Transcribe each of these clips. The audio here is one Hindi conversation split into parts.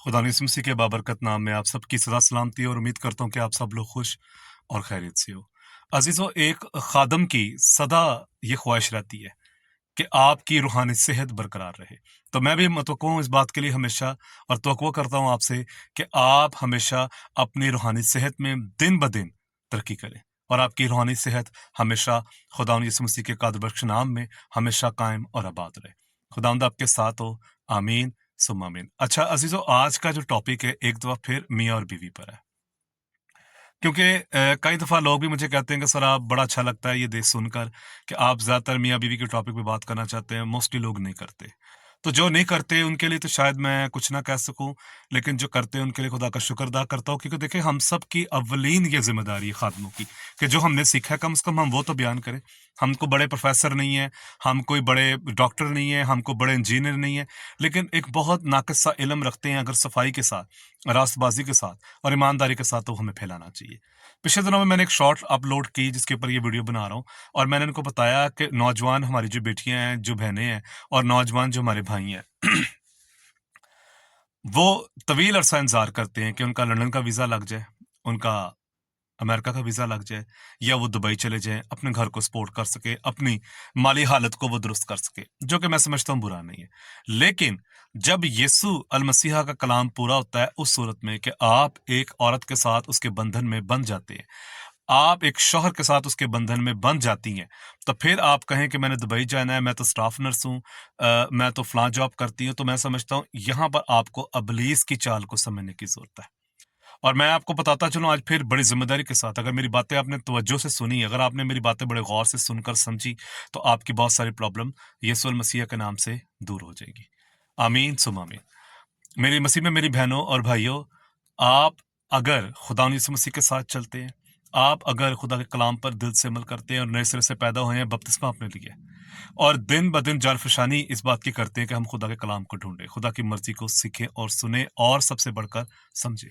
खुदा यीशु मसीह के बाबरकत नाम में आप सबकी सदा सलामती और उम्मीद करता हूँ कि आप सब लोग खुश और खैरियत से हो। अजीजों, एक खादम की सदा ये ख्वाहिश रहती है कि आपकी रूहानी सेहत बरकरार रहे। तो मैं भी मतवक्को हूँ इस बात के लिए हमेशा, और तवक्को करता हूँ आपसे कि आप हमेशा अपनी रूहानी सेहत में दिन ब दिन तरक्की करें और आपकी रूहानी सेहत हमेशा खुदा यीशु मसीह के कादर बख्श नाम में हमेशा कायम और आबाद रहे। खुदावंद आपके साथ हो। आमीन सुम्मा आमीन। अच्छा अजीजों, आज का जो टॉपिक है एक दफा फिर मियाँ और बीवी पर है, क्योंकि कई दफ़ा लोग भी मुझे कहते हैं कि सर आप बड़ा अच्छा लगता है ये देख सुनकर कि आप ज़्यादातर मियाँ बीवी के टॉपिक पे बात करना चाहते हैं। मोस्टली लोग नहीं करते, तो जो नहीं करते उनके लिए तो शायद मैं कुछ ना कह सकूं, लेकिन जो करते हैं उनके लिए खुदा का शुक्र अदा करता हूं, क्योंकि देखिए हम सब की अव्वलीन ये जिम्मेदारी है खादमों की कि जो हमने सीखा है कम से कम हम वो तो बयान करें। हमको बड़े प्रोफेसर नहीं है, हम कोई बड़े डॉक्टर नहीं है, हमको बड़े इंजीनियर नहीं है, लेकिन एक बहुत नाकिस सा इल्म रखते हैं। अगर सफाई के साथ, रास्तबाजी के साथ और ईमानदारी के साथ तो हमें फैलाना चाहिए। पिछले दिनों में मैंने एक शॉर्ट अपलोड की जिसके ऊपर ये वीडियो बना रहा हूँ, और मैंने इनको बताया कि नौजवान हमारी जो बेटियां हैं, जो बहनें हैं, और नौजवान जो हमारे भाई हैं वो तवील अरसा इंतजार करते हैं कि उनका लंदन का वीज़ा लग जाए, उनका अमेरिका का वीज़ा लग जाए, या वो दुबई चले जाएं, अपने घर को सपोर्ट कर सके, अपनी माली हालत को वो दुरुस्त कर सके, जो कि मैं समझता हूँ बुरा नहीं है। लेकिन जब यीशु अल मसीहा का कलाम पूरा होता है उस सूरत में कि आप एक औरत के साथ उसके बंधन में बंध जाते हैं, आप एक शौहर के साथ उसके बंधन में बंध जाती हैं, तो फिर आप कहें कि मैंने दुबई जाना है, मैं तो स्टाफ नर्स हूँ, मैं तो फलां जॉब करती हूँ, तो मैं समझता हूँ यहाँ पर आपको इब्लीस की चाल को समझने की जरूरत है। और मैं आपको बताता चलूं आज फिर बड़ी जिम्मेदारी के साथ, अगर मेरी बातें आपने तवज्जो से सुनी, अगर आपने मेरी बातें बड़े गौर से सुनकर समझी, तो आपकी बहुत सारी प्रॉब्लम यीशु मसीह के नाम से दूर हो जाएगी। आमीन सुम आमीन। मेरी मसीह में मेरी बहनों और भाइयों, आप अगर खुदा यीशु मसीह के साथ चलते हैं, आप अगर खुदा के कलाम पर दिल से अमल करते हैं और नए सिरे से पैदा हुए हैं बपतिस्मा आपने लिया, और दिन ब दिन जारफशानी इस बात की करते हैं कि हम खुदा के कलाम को ढूंढें, खुदा की मर्जी को सीखें और सुने, और सबसे बढ़कर समझें,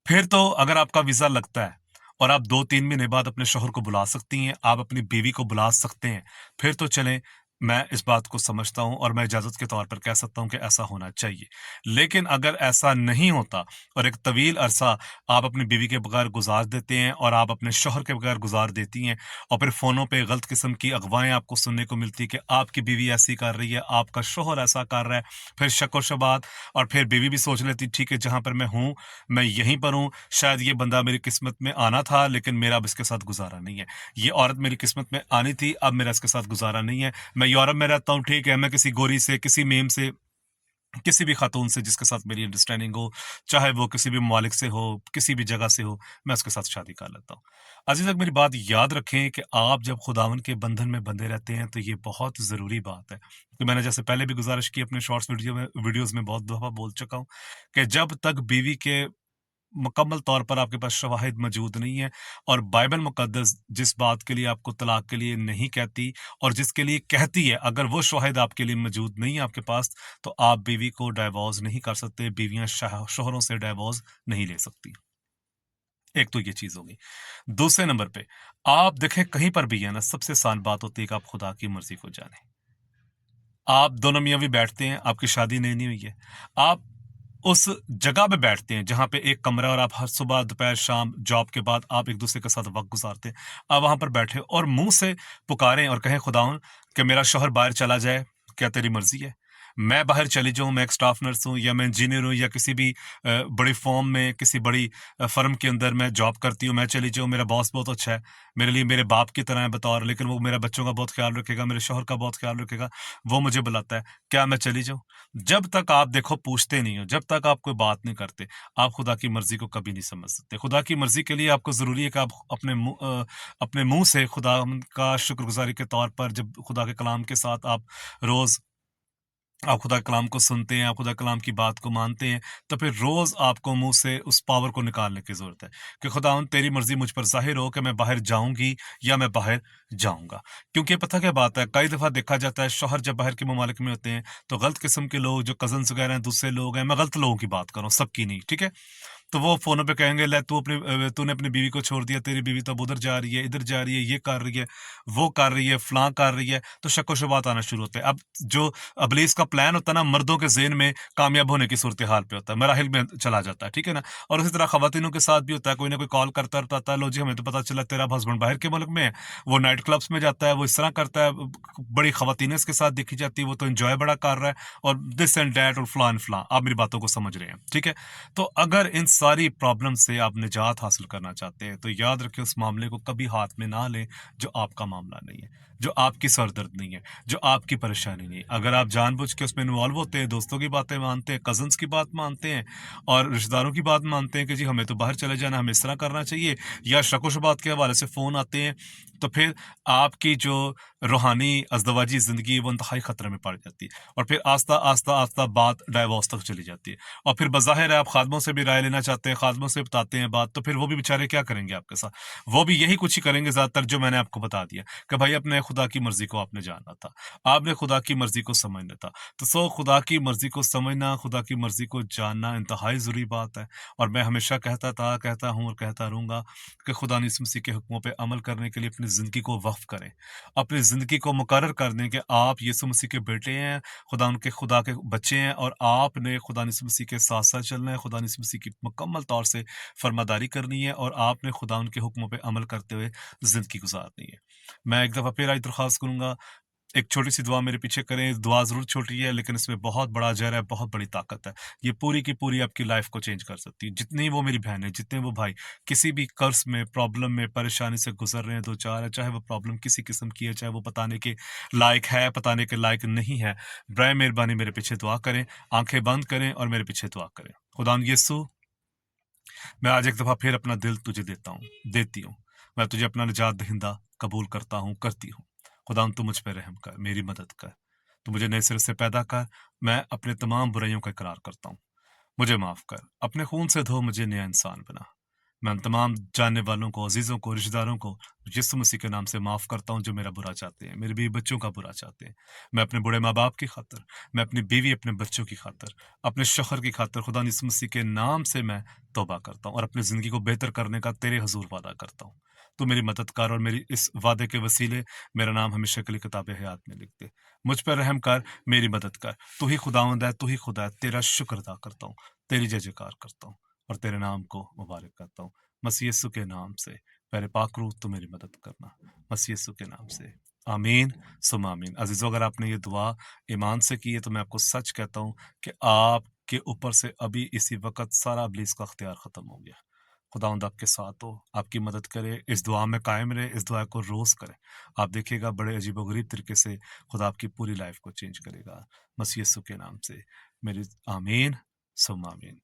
फिर तो अगर आपका वीज़ा लगता है और आप 2-3 महीने बाद अपने शौहर को बुला सकती हैं, आप अपनी बीवी को बुला सकते हैं, फिर तो चलें। मैं इस बात को समझता हूँ और मैं इजाज़त के तौर पर कह सकता हूँ कि ऐसा होना चाहिए। लेकिन अगर ऐसा नहीं होता और एक तवील अरसा आप अपनी बीवी के बगैर गुजार देते हैं और आप अपने शौहर के बगैर गुजार देती हैं, और फिर फ़ोनों पे गलत किस्म की अगवाएँ आपको सुनने को मिलती कि आपकी बीवी ऐसी कर रही है, आपका शौहर ऐसा कर रहा है, फिर शक व शबात, और फिर बीवी भी सोच लेती ठीक है जहाँ पर मैं हूँ, मैं यहीं पर हूँ, शायद ये बंदा मेरी किस्मत में आना था लेकिन मेरा अब इसके साथ गुजारा नहीं है, ये औरत मेरी किस्मत में आनी थी अब मेरा इसके साथ गुजारा नहीं है, मैं यूरोप में रहता हूँ, ठीक है, मैं किसी गोरी से, किसी मेम से, किसी भी खातून से जिसके साथ मेरी अंडरस्टैंडिंग हो, चाहे वो किसी भी ममालिक से हो, किसी भी जगह से हो, मैं उसके साथ शादी कर लेता हूँ। अजीज, तक मेरी बात याद रखें कि आप जब खुदावन के बंधन में बंधे रहते हैं तो ये बहुत ज़रूरी बात है, कि मैंने जैसे पहले भी गुजारिश की अपने शॉर्ट्स वीडियोज़ में बहुत दफ़ा बोल चुका हूँ कि जब तक बीवी के मुकम्मल तौर पर आपके पास शवाहिद मौजूद नहीं है, और बाइबल मुकद्दस जिस बात के लिए आपको तलाक के लिए नहीं कहती और जिसके लिए कहती है, अगर वो शवाहिद आपके लिए मौजूद नहीं है आपके पास, तो आप बीवी को डाइवोर्स नहीं कर सकते, बीवियां शोहरों से डाइवोर्स नहीं ले सकती। एक तो ये चीज होगी। दूसरे नंबर पे आप देखें कहीं पर भी है ना, सबसे आसान बात होती है कि आप खुदा की मर्जी को जाने। आप दोनों मियाँ भी बैठते हैं, आपकी शादी नहीं हुई है, आप उस जगह पे बैठते हैं जहां पे एक कमरा, और आप हर सुबह दोपहर शाम जॉब के बाद आप एक दूसरे के साथ वक्त गुजारते हैं, आप वहां पर बैठे और मुंह से पुकारें और कहें खुदाउन कि मेरा शौहर बाहर चला जाए, क्या तेरी मर्जी है? मैं बाहर चली जाऊं, मैं एक स्टाफ नर्स हूं, या मैं इंजीनियर हूं, या किसी भी बड़ी फॉर्म में, किसी बड़ी फर्म के अंदर मैं जॉब करती हूं, मैं चली जाऊं, मेरा बॉस बहुत अच्छा है, मेरे लिए मेरे बाप की तरह है बतौर, लेकिन वो मेरे बच्चों का बहुत ख्याल रखेगा, मेरे शौहर का बहुत ख्याल रखेगा, वो मुझे बुलाता है, क्या मैं चली जाऊं? जब तक आप देखो पूछते नहीं हो, जब तक आप कोई बात नहीं करते, आप खुदा की मर्जी को कभी नहीं समझ सकते। खुदा की मर्जी के लिए आपको जरूरी है कि आप अपने मुंह से खुदा का शुक्रगुजारी के तौर पर, जब खुदा के कलाम के साथ आप खुदा कलाम को सुनते हैं, आप खुदा कलाम की बात को मानते हैं, तो फिर रोज़ आपको मुंह से उस पावर को निकालने की ज़रूरत है कि खुदावंद तेरी मर्ज़ी मुझ पर ज़ाहिर हो कि मैं बाहर जाऊँगी या मैं बाहर जाऊँगा। क्योंकि पता क्या बात है, कई दफ़ा देखा जाता है शौहर जब बाहर के ममालिक में होते हैं तो गलत किस्म के लोग, जो कज़न्स वगैरह हैं, दूसरे लोग हैं, मैं गलत लोगों की बात कर रहा हूँ, सबकी नहीं, ठीक है? तो वो फ़ोनों पे कहेंगे, ले तूने अपनी बीवी को छोड़ दिया, तेरी बीवी तो अब उधर जा रही है, इधर जा रही है, ये कर रही है, वो कर रही है, फलाँ कर रही है, तो शक-व-शुबहात आना शुरू होते हैं। अब जो इब्लीस का प्लान होता है ना, मर्दों के ज़हन में कामयाब होने की सूरत-ए-हाल पे होता है, मराहिल में चला जाता है, ठीक है ना? और उसी तरह ख़वातीनों के साथ भी होता है, कोई ना कोई कॉल करता रहता है, लो जी हमें तो पता चला तेरा हस्बैंड बाहर के मुल्क में है, वो नाइट क्लब्स में जाता है, वो इस तरह करता है, बड़ी ख़वातीनें इसके साथ देखी जाती है, वो तो एन्जॉय बड़ा कर रहा है और दिस एंड दैट और फलान-फलां। आप मेरी बातों को समझ रहे हैं, ठीक है? तो अगर इन सारी प्रॉब्लम से आप निजात हासिल करना चाहते हैं, तो याद रखें उस मामले को कभी हाथ में ना लें जो आपका मामला नहीं है, जो आपकी सरदर्द नहीं है, जो आपकी परेशानी नहीं है। अगर आप जानबूझ के उसमें इन्वॉल्व होते हैं, दोस्तों की बातें मानते हैं, कज़न्स की बात मानते हैं और रिश्तेदारों की बात मानते हैं कि जी हमें तो बाहर चले जाना, हमें इस तरह करना चाहिए या शक-व-शुबहात के हवाले से फ़ोन आते हैं, तो फिर आपकी जो रूहानी अज़दवाजी ज़िंदगी है वो इंतहाई ख़तरे में पड़ जाती है और फिर आस्ता बात डाइवोर्स तक चली जाती है। और फिर बज़ाहिर है आप खादमों से भी राय लेना चाहते हैं, खादमों से बताते हैं बात, तो फिर वो भी बेचारे क्या करेंगे आपके साथ? वो भी यही कुछ ही करेंगे ज़्यादातर जो मैंने आपको बता दिया कि भाई अपने खुदा की मर्ज़ी को आपने जानना था। आपने खुदा की मर्ज़ी को समझना था। तो खुदा की मर्ज़ी को समझना, खुदा की मर्ज़ी को जानना इंतहाई ज़रूरी बात है और मैं हमेशा कहता था, कहता हूँ और कहता रहूँगा कि खुदा ने यीशु मसीह के हुक्मों पे अमल करने के लिए अपनी ज़िंदगी को वक़्फ़ करें। अपनी ज़िंदगी को मुकर्रर कर दें कि आप यीशु मसीह के बेटे हैं, खुदा के बच्चे हैं और आपने खुदा यीशु मसीह के साथ-साथ चलना है, खुदा यीशु मसीह की मुकम्मल तौर से फरमादारी करनी है और आपने खुदा उनके हुक्मों पे अमल करते हुए ज़िंदगी गुज़ारनी है। मैं एक दफ़ा फिर आज दरख़्वास्त करूँगा, एक छोटी-सी दुआ मेरे पीछे करें, दुआ ज़रूर छोटी है लेकिन इसमें बहुत बड़ा अजर है, बहुत बड़ी ताकत है। ये पूरी की पूरी आपकी लाइफ़ को चेंज कर सकती है। जितनी वो मेरी बहन है, जितने वो भाई किसी भी कर्ज़ में, प्रॉब्लम में, परेशानी से गुज़र रहे हैं, 2-4 है, चाहे वो प्रॉब्लम किसी किस्म की है, चाहे वो बताने के लायक है, बताने के लायक नहीं है, बराए मेहरबानी मेरे पीछे दुआ करें, आँखें बंद करें और मेरे पीछे दुआ करें। खुदावंद यीशु, मैं आज एक दफ़ा फिर अपना दिल तुझे देता हूँ, देती हूँ। मैं तुझे अपना निजात दहिंदा कबूल करता हूँ, करती हूँ। खुदावंद तू मुझ पे रहम कर, मेरी मदद कर। तू मुझे नए सिरे से पैदा कर, मैं अपने तमाम बुराइयों का इकरार करता हूँ। मुझे माफ़ कर, अपने खून से धो मुझे नया इंसान बना। मैं उन तमाम जानने वालों को, अज़ीज़ों को, रिश्तेदारों को यीशु मसीह के नाम से माफ़ करता हूँ जो मेरा बुरा चाहते हैं, मेरे बीवी बच्चों का बुरा चाहते हैं। मैं अपने बूढ़े माँ-बाप की खातिर, मैं अपनी बीवी, अपने बच्चों की खातिर, अपने शौहर की खातिर खुदा यीशु मसीह के नाम से मैं तौबा करता हूँ और अपनी ज़िंदगी को बेहतर करने का तेरे हुज़ूर वादा करता हूँ। तू मेरी मदद कर और मेरी इस वादे के वसीले मेरा नाम हमेशा के लिए किताब-ए-हयात में लिख दे। मुझ पर रहम कर, मेरी मदद कर। तू ही खुदावंद है, तू ही खुदा है। तेरा शुक्र अदा करता हूँ, तेरी जय-जयकार करता हूँ और तेरे नाम को मुबारक करता हूँ। मसीह यीशु के नाम से प्यारे पाक रूह तू मेरी मदद करना, मसीह यीशु के नाम से आमीन सुम आमीन। अजीजों, अगर आपने ये दुआ ईमान से की है तो मैं आपको सच कहता हूँ कि आपके ऊपर से अभी इसी वक्त सारा इब्लीस का अख्तियार खत्म हो गया। खुदावंद आपके साथ हो, आपकी मदद करे, इस दुआ में कायम रहे, इस दुआ को रोज करें। आप देखिएगा बड़े अजीबोगरीब तरीके से खुदा आपकी पूरी लाइफ को चेंज करेगा। मसीह यीशु के नाम से मेरी आमीन सुम आमीन।